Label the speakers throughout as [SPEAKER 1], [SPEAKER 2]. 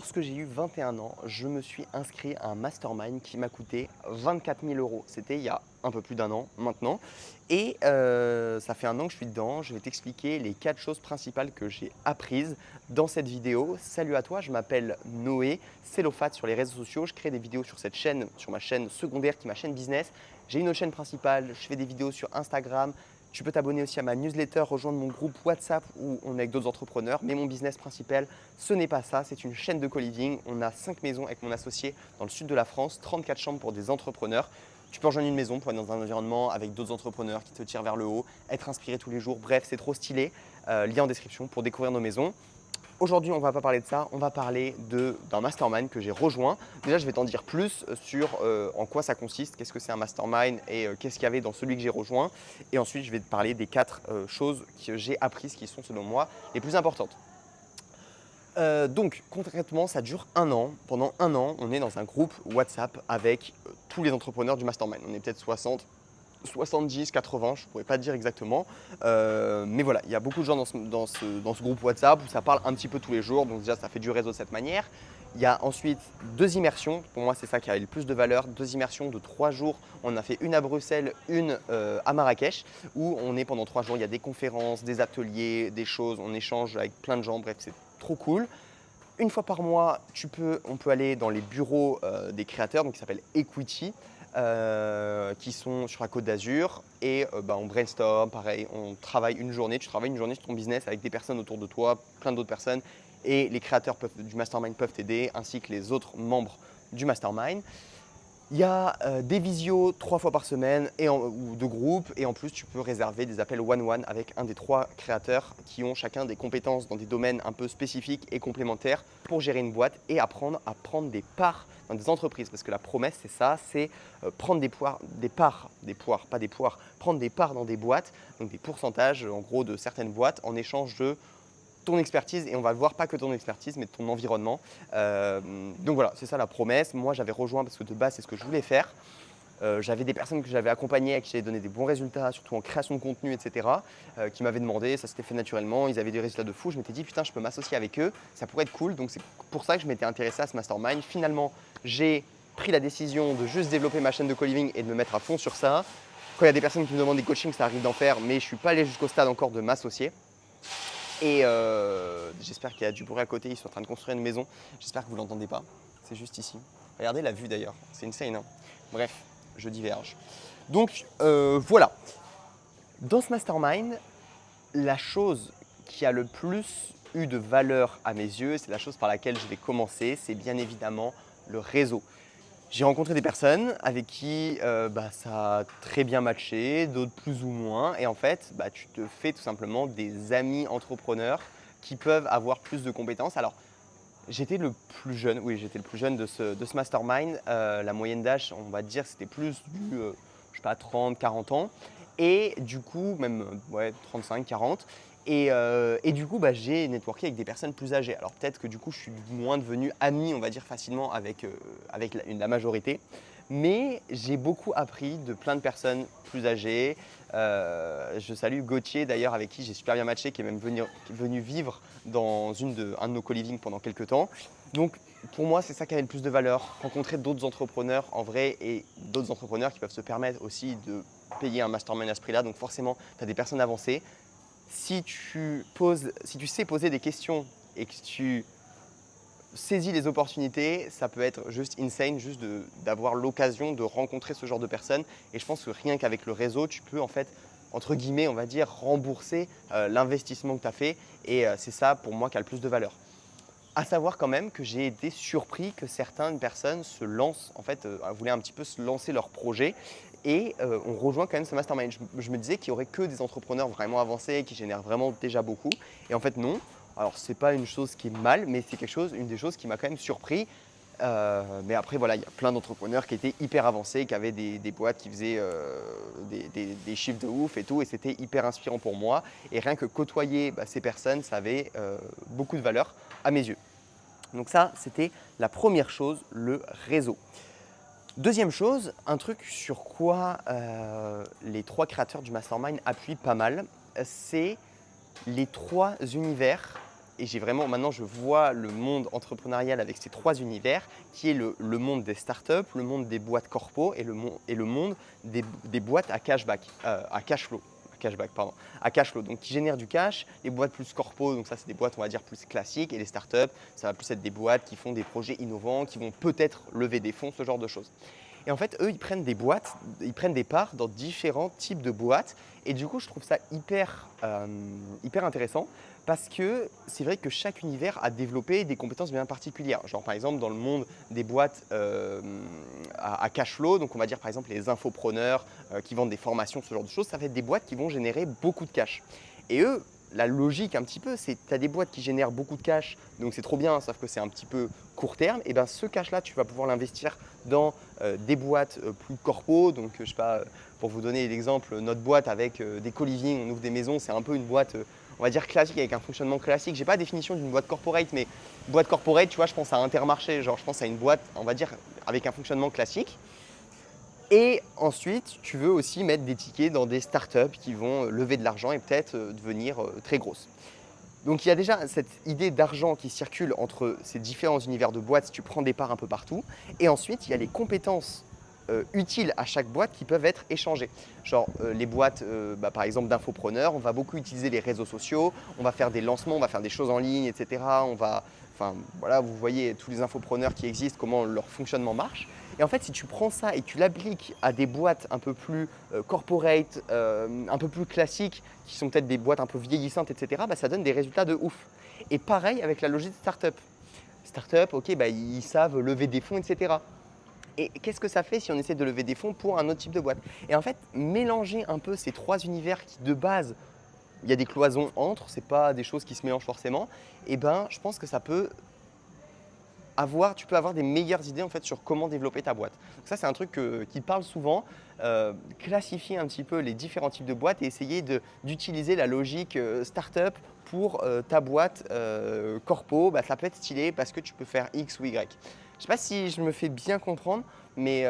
[SPEAKER 1] Lorsque j'ai eu 21 ans, je me suis inscrit à un mastermind qui m'a coûté 24 000 euros. C'était il y a un peu plus d'un an maintenant. Et ça fait un an que je suis dedans. Je vais t'expliquer les 4 choses principales que j'ai apprises dans cette vidéo. Salut à toi, je m'appelle Noé, Cellophat sur les réseaux sociaux. Je crée des vidéos sur cette chaîne, sur ma chaîne secondaire qui est ma chaîne business. J'ai une autre chaîne principale, je fais des vidéos sur Instagram. Tu peux t'abonner aussi à ma newsletter, rejoindre mon groupe WhatsApp où on est avec d'autres entrepreneurs. Mais mon business principal, ce n'est pas ça, c'est une chaîne de co-living. On a 5 maisons avec mon associé dans le sud de la France, 34 chambres pour des entrepreneurs. Tu peux rejoindre une maison pour être dans un environnement avec d'autres entrepreneurs qui te tirent vers le haut, être inspiré tous les jours. Bref, c'est trop stylé. Lien en description pour découvrir nos maisons. Aujourd'hui, on ne va pas parler de ça, on va parler d'un mastermind que j'ai rejoint. Déjà, je vais t'en dire plus sur en quoi ça consiste, qu'est-ce que c'est un mastermind et qu'est-ce qu'il y avait dans celui que j'ai rejoint. Et ensuite, je vais te parler des 4 choses que j'ai apprises qui sont selon moi les plus importantes. Donc concrètement, ça dure un an. Pendant un an, on est dans un groupe WhatsApp avec tous les entrepreneurs du mastermind. On est peut-être 60, 70, 80, je ne pourrais pas te dire exactement. Mais voilà, il y a beaucoup de gens dans ce groupe WhatsApp où ça parle un petit peu tous les jours. Donc déjà, ça fait du réseau de cette manière. Il y a ensuite 2 immersions. Pour moi, c'est ça qui a le plus de valeur. 2 immersions de 3 jours. On a fait une à Bruxelles, une à Marrakech, où on est pendant 3 jours. Il y a des conférences, des ateliers, des choses. On échange avec plein de gens. Bref, c'est trop cool. Une fois par mois, on peut aller dans les bureaux des créateurs, donc qui s'appellent Equity, qui sont sur la Côte d'Azur. Et on brainstorm, pareil, on travaille une journée. Tu travailles une journée sur ton business avec des personnes autour de toi, plein d'autres personnes. Et les créateurs du mastermind peuvent t'aider, ainsi que les autres membres du mastermind. Il y a des visios 3 fois par semaine ou de groupe, et en plus tu peux réserver des appels one-one avec un des 3 créateurs qui ont chacun des compétences dans des domaines un peu spécifiques et complémentaires pour gérer une boîte et apprendre à prendre des parts dans des entreprises. Parce que la promesse, c'est ça, c'est prendre prendre des parts dans des boîtes, donc des pourcentages en gros de certaines boîtes en échange de ton expertise, et on va le voir, pas que ton expertise, mais ton environnement. Donc voilà, c'est ça la promesse. Moi, j'avais rejoint parce que de base, c'est ce que je voulais faire. J'avais des personnes que j'avais accompagnées, à qui j'avais donné des bons résultats, surtout en création de contenu, etc., qui m'avaient demandé, ça s'était fait naturellement, ils avaient des résultats de fou. Je m'étais dit, putain, je peux m'associer avec eux, ça pourrait être cool. Donc c'est pour ça que je m'étais intéressé à ce mastermind. Finalement, j'ai pris la décision de juste développer ma chaîne de co-living et de me mettre à fond sur ça. Quand il y a des personnes qui me demandent des coachings, ça arrive d'en faire, mais je ne suis pas allé jusqu'au stade encore de m'associer. Et j'espère qu'il y a du bruit à côté, ils sont en train de construire une maison. J'espère que vous ne l'entendez pas, c'est juste ici. Regardez la vue d'ailleurs, c'est insane, hein. Bref, je diverge. Donc voilà, dans ce mastermind, la chose qui a le plus eu de valeur à mes yeux, c'est la chose par laquelle je vais commencer, c'est bien évidemment le réseau. J'ai rencontré des personnes avec qui ça a très bien matché, d'autres plus ou moins. Et en fait, tu te fais tout simplement des amis entrepreneurs qui peuvent avoir plus de compétences. Alors, j'étais le plus jeune, oui, j'étais le plus jeune de ce mastermind. La moyenne d'âge, on va dire, c'était plus du, je sais pas, 30, 40 ans. Et du coup, même, ouais, 35, 40. Et du coup, j'ai networké avec des personnes plus âgées. Alors peut-être que du coup, je suis moins devenu ami, on va dire, facilement avec la majorité. Mais j'ai beaucoup appris de plein de personnes plus âgées. Je salue Gauthier d'ailleurs, avec qui j'ai super bien matché, qui est même venu vivre dans un de nos co-living pendant quelques temps. Donc pour moi, c'est ça qui avait le plus de valeur, rencontrer d'autres entrepreneurs en vrai, et d'autres entrepreneurs qui peuvent se permettre aussi de payer un mastermind à ce prix-là. Donc forcément, tu as des personnes avancées. Si tu sais poser des questions et que tu saisis les opportunités, ça peut être juste insane, juste d'avoir l'occasion de rencontrer ce genre de personnes. Et je pense que rien qu'avec le réseau, tu peux en fait, entre guillemets, on va dire, rembourser l'investissement que tu as fait. Et c'est ça pour moi qui a le plus de valeur. À savoir quand même que j'ai été surpris que certaines personnes se lancent, en fait, voulaient un petit peu se lancer leur projet. Et on rejoint quand même ce mastermind. Je me disais qu'il n'y aurait que des entrepreneurs vraiment avancés qui génèrent vraiment déjà beaucoup. Et en fait, non. Alors, ce n'est pas une chose qui est mal, mais c'est une des choses qui m'a quand même surpris. Mais après, voilà, il y a plein d'entrepreneurs qui étaient hyper avancés, qui avaient des boîtes qui faisaient des chiffres de ouf et tout. Et c'était hyper inspirant pour moi. Et rien que côtoyer ces personnes, ça avait beaucoup de valeur à mes yeux. Donc ça, c'était la première chose, le réseau. Deuxième chose, un truc sur quoi les 3 créateurs du mastermind appuient pas mal, c'est les 3 univers et j'ai vraiment, maintenant je vois le monde entrepreneurial avec ces 3 univers, qui est le monde des startups, le monde des boîtes corpo et le monde des boîtes à cashback, à cash flow. Cashback, pardon, à cash flow, donc qui génèrent du cash. Les boîtes plus corpo, donc ça c'est des boîtes on va dire plus classiques, et les startups, ça va plus être des boîtes qui font des projets innovants, qui vont peut-être lever des fonds, ce genre de choses. Et en fait, eux, ils prennent des boîtes, ils prennent des parts dans différents types de boîtes. Et du coup, je trouve ça hyper intéressant parce que c'est vrai que chaque univers a développé des compétences bien particulières. Genre, par exemple, dans le monde des boîtes à cash flow, donc on va dire par exemple les infopreneurs qui vendent des formations, ce genre de choses, ça va être des boîtes qui vont générer beaucoup de cash. Et eux, la logique un petit peu, c'est que tu as des boîtes qui génèrent beaucoup de cash, donc c'est trop bien, sauf que c'est un petit peu court terme. Et bien ce cash-là, tu vas pouvoir l'investir dans des boîtes plus corpo. Donc je sais pas, pour vous donner l'exemple, notre boîte avec des co-living, on ouvre des maisons, c'est un peu une boîte, on va dire classique, avec un fonctionnement classique. J'ai pas la définition d'une boîte corporate, mais boîte corporate, tu vois, je pense à Intermarché, genre je pense à une boîte, on va dire, avec un fonctionnement classique. Et ensuite, tu veux aussi mettre des tickets dans des startups qui vont lever de l'argent et peut-être devenir très grosses. Donc il y a déjà cette idée d'argent qui circule entre ces différents univers de boîtes si tu prends des parts un peu partout. Et ensuite, il y a les compétences utiles à chaque boîte qui peuvent être échangées. Genre les boîtes, par exemple, d'infopreneurs, on va beaucoup utiliser les réseaux sociaux, on va faire des lancements, on va faire des choses en ligne, etc. Enfin voilà, vous voyez tous les infopreneurs qui existent, comment leur fonctionnement marche. Et en fait, si tu prends ça et que tu l'appliques à des boîtes un peu plus corporate, un peu plus classiques, qui sont peut-être des boîtes un peu vieillissantes, etc., ça donne des résultats de ouf. Et pareil avec la logique de startup. Startup, ok, ils savent lever des fonds, etc. Et qu'est-ce que ça fait si on essaie de lever des fonds pour un autre type de boîte? Et en fait, mélanger un peu ces 3 univers qui, de base, il y a des cloisons entre, ce n'est pas des choses qui se mélangent forcément, et je pense que tu peux avoir des meilleures idées en fait sur comment développer ta boîte. Donc ça, c'est un truc qui parle souvent, classifier un petit peu les différents types de boîtes et essayer d'utiliser la logique startup pour ta boîte corpo. Ça peut être stylé parce que tu peux faire X ou Y. Je ne sais pas si je me fais bien comprendre, mais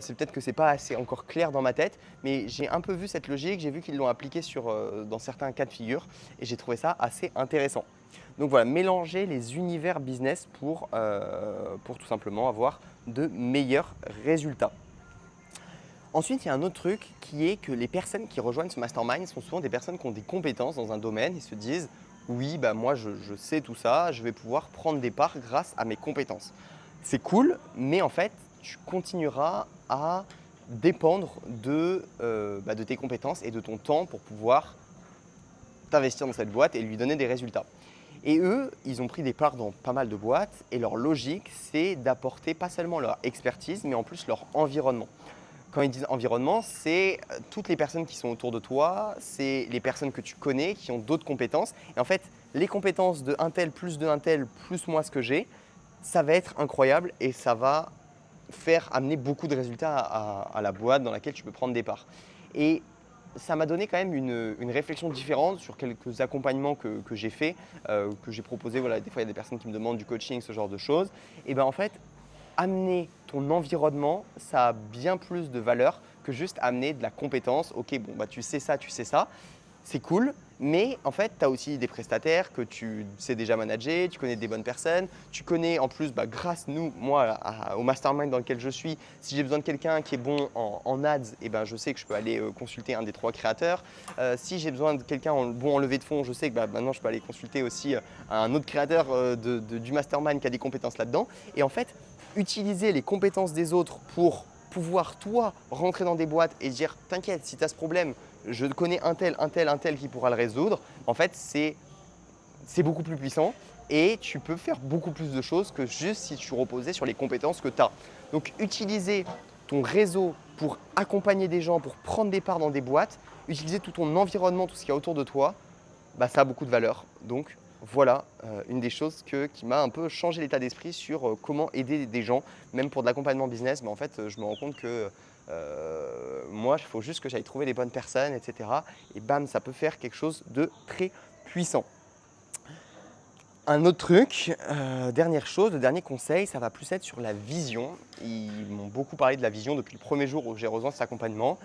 [SPEAKER 1] c'est peut-être que ce n'est pas assez encore clair dans ma tête, mais j'ai un peu vu cette logique, j'ai vu qu'ils l'ont appliquée dans certains cas de figure et j'ai trouvé ça assez intéressant. Donc voilà, mélanger les univers business pour tout simplement avoir de meilleurs résultats. Ensuite, il y a un autre truc qui est que les personnes qui rejoignent ce mastermind sont souvent des personnes qui ont des compétences dans un domaine et se disent « oui, moi je sais tout ça, je vais pouvoir prendre des parts grâce à mes compétences ». C'est cool, mais en fait, tu continueras à dépendre de tes compétences et de ton temps pour pouvoir t'investir dans cette boîte et lui donner des résultats. Et eux, ils ont pris des parts dans pas mal de boîtes et leur logique, c'est d'apporter pas seulement leur expertise, mais en plus leur environnement. Quand ils disent environnement, c'est toutes les personnes qui sont autour de toi, c'est les personnes que tu connais, qui ont d'autres compétences. Et en fait, les compétences de un tel, plus moi ce que j'ai, ça va être incroyable et ça va faire amener beaucoup de résultats à la boîte dans laquelle tu peux prendre des parts. Et ça m'a donné quand même une réflexion différente sur quelques accompagnements que j'ai faits, que j'ai proposés. Voilà, des fois, il y a des personnes qui me demandent du coaching, ce genre de choses. Et en fait, amener ton environnement, ça a bien plus de valeur que juste amener de la compétence. Ok, tu sais ça, c'est cool, mais en fait, tu as aussi des prestataires que tu sais déjà manager, tu connais des bonnes personnes, tu connais en plus, grâce moi, au mastermind dans lequel je suis, si j'ai besoin de quelqu'un qui est bon en ads, je sais que je peux aller consulter un des 3 créateurs. Si j'ai besoin de quelqu'un bon en levée de fonds, je sais que maintenant je peux aller consulter aussi un autre créateur du mastermind qui a des compétences là-dedans. Et en fait, utiliser les compétences des autres pour pouvoir, toi, rentrer dans des boîtes et dire « t'inquiète, si tu as ce problème, je connais un tel qui pourra le résoudre », en fait, c'est beaucoup plus puissant et tu peux faire beaucoup plus de choses que juste si tu reposais sur les compétences que tu as. Donc, utiliser ton réseau pour accompagner des gens, pour prendre des parts dans des boîtes, utiliser tout ton environnement, tout ce qu'il y a autour de toi, ça a beaucoup de valeur. Donc, voilà une des choses qui m'a un peu changé l'état d'esprit sur comment aider des gens, même pour de l'accompagnement business. Mais en fait, je me rends compte que moi, il faut juste que j'aille trouver les bonnes personnes, etc. Et bam, ça peut faire quelque chose de très puissant. Un autre truc, dernière chose, le dernier conseil, ça va plus être sur la vision. Ils m'ont beaucoup parlé de la vision depuis le premier jour où j'ai rejoint cet accompagnement.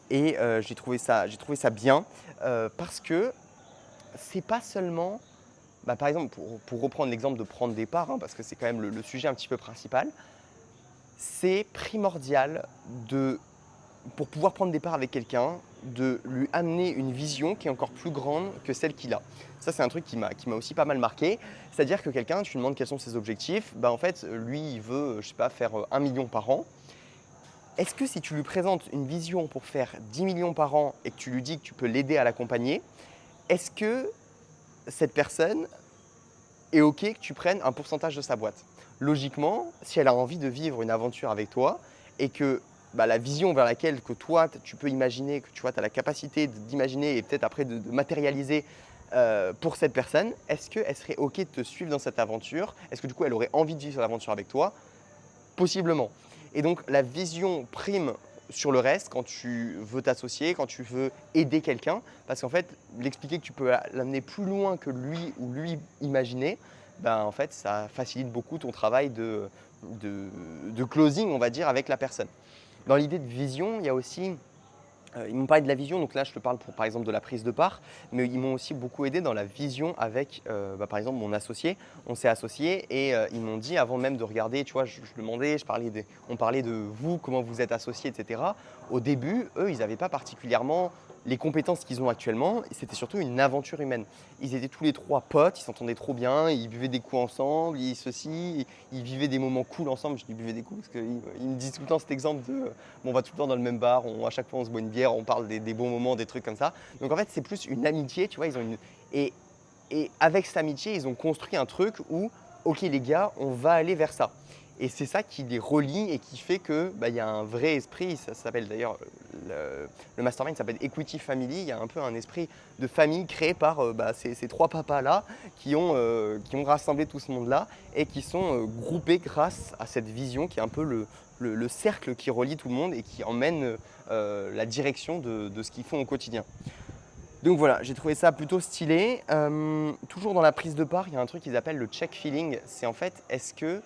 [SPEAKER 1] Et j'ai trouvé ça bien parce que c'est pas seulement par exemple, pour reprendre l'exemple de prendre des parts, hein, parce que c'est quand même le sujet un petit peu principal, c'est primordial pour pouvoir prendre des parts avec quelqu'un, de lui amener une vision qui est encore plus grande que celle qu'il a. Ça, c'est un truc qui m'a aussi pas mal marqué. C'est-à-dire que quelqu'un, tu lui demandes quels sont ses objectifs, en fait, lui, il veut, je sais pas, faire 1 million par an. Est-ce que si tu lui présentes une vision pour faire 10 millions par an et que tu lui dis que tu peux l'aider à l'accompagner, est-ce que cette personne est OK que tu prennes un pourcentage de sa boîte? Logiquement, si elle a envie de vivre une aventure avec toi et que la vision vers laquelle que toi, tu peux imaginer, que tu as la capacité d'imaginer et peut-être après de matérialiser pour cette personne, est-ce qu'elle serait OK de te suivre dans cette aventure? Est-ce que du coup, elle aurait envie de vivre cette aventure avec toi? Possiblement. Et donc, la vision prime sur le reste quand tu veux t'associer, quand tu veux aider quelqu'un, parce qu'en fait, l'expliquer que tu peux l'amener plus loin que lui ou lui imaginer, en fait, ça facilite beaucoup ton travail de closing, on va dire, avec la personne. Dans l'idée de vision, il y a aussi ils m'ont parlé de la vision, donc là je te parle par exemple de la prise de part, mais ils m'ont aussi beaucoup aidé dans la vision avec par exemple mon associé. On s'est associés et ils m'ont dit avant même de regarder, tu vois, je demandais, on parlait de vous, comment vous êtes associés, etc. Au début, eux, ils n'avaient pas particulièrement les compétences qu'ils ont actuellement, c'était surtout une aventure humaine. Ils étaient tous les trois potes, ils s'entendaient trop bien, ils buvaient des coups ensemble, ils vivaient des moments cool ensemble. Je dis buvaient des coups parce qu'ils me disent tout le temps cet exemple de on va tout le temps dans le même bar, à chaque fois on se boit une bière, on parle des bons moments, des trucs comme ça. Donc en fait, c'est plus une amitié, tu vois, et avec cette amitié, ils ont construit un truc où, ok les gars, on va aller vers ça. Et c'est ça qui les relie et qui fait que y a un vrai esprit, ça s'appelle d'ailleurs, le mastermind s'appelle Equity Family, il y a un peu un esprit de famille créé par ces trois papas-là qui ont rassemblé tout ce monde-là et qui sont groupés grâce à cette vision qui est un peu le cercle qui relie tout le monde et qui emmène la direction de ce qu'ils font au quotidien. Donc voilà, j'ai trouvé ça plutôt stylé. Toujours dans la prise de part, il y a un truc qu'ils appellent le check feeling. C'est en fait, est-ce que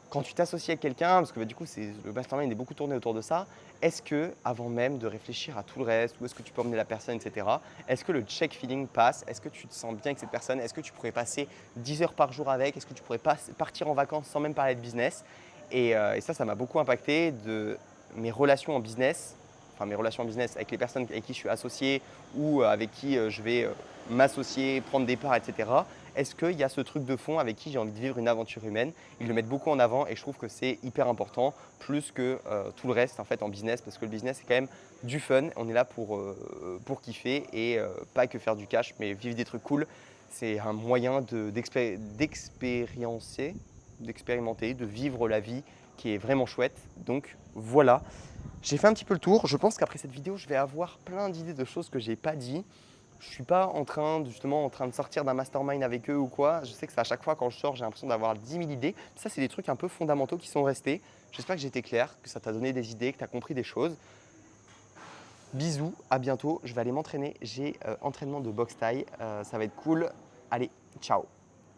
[SPEAKER 1] quand tu t'associes avec quelqu'un, parce que du coup le mastermind est beaucoup tourné autour de ça, est-ce que avant même de réfléchir à tout le reste, où est-ce que tu peux emmener la personne, etc., est-ce que le check feeling passe? Est-ce que tu te sens bien avec cette personne? Est-ce que tu pourrais passer 10 heures par jour avec? Est-ce que tu pourrais partir en vacances sans même parler de business? Et ça m'a beaucoup impacté de mes relations en business, enfin mes relations en business avec les personnes avec qui je suis associé ou avec qui je vais m'associer, prendre des parts, etc. Est-ce qu'il y a ce truc de fond avec qui j'ai envie de vivre une aventure humaine? Ils le mettent beaucoup en avant et je trouve que c'est hyper important, plus que tout le reste en fait en business, parce que le business c'est quand même du fun. On est là pour kiffer et pas que faire du cash, mais vivre des trucs cool. C'est un moyen d'expérimenter, de vivre la vie qui est vraiment chouette. Donc voilà, j'ai fait un petit peu le tour. Je pense qu'après cette vidéo, je vais avoir plein d'idées de choses que j'ai pas dit. Je suis pas en train de sortir d'un mastermind avec eux ou quoi. Je sais que c'est à chaque fois quand je sors, j'ai l'impression d'avoir 10 000 idées. Ça, c'est des trucs un peu fondamentaux qui sont restés. J'espère que j'ai été clair, que ça t'a donné des idées, que tu as compris des choses. Bisous, à bientôt. Je vais aller m'entraîner. J'ai entraînement de boxe taille. Ça va être cool. Allez, ciao.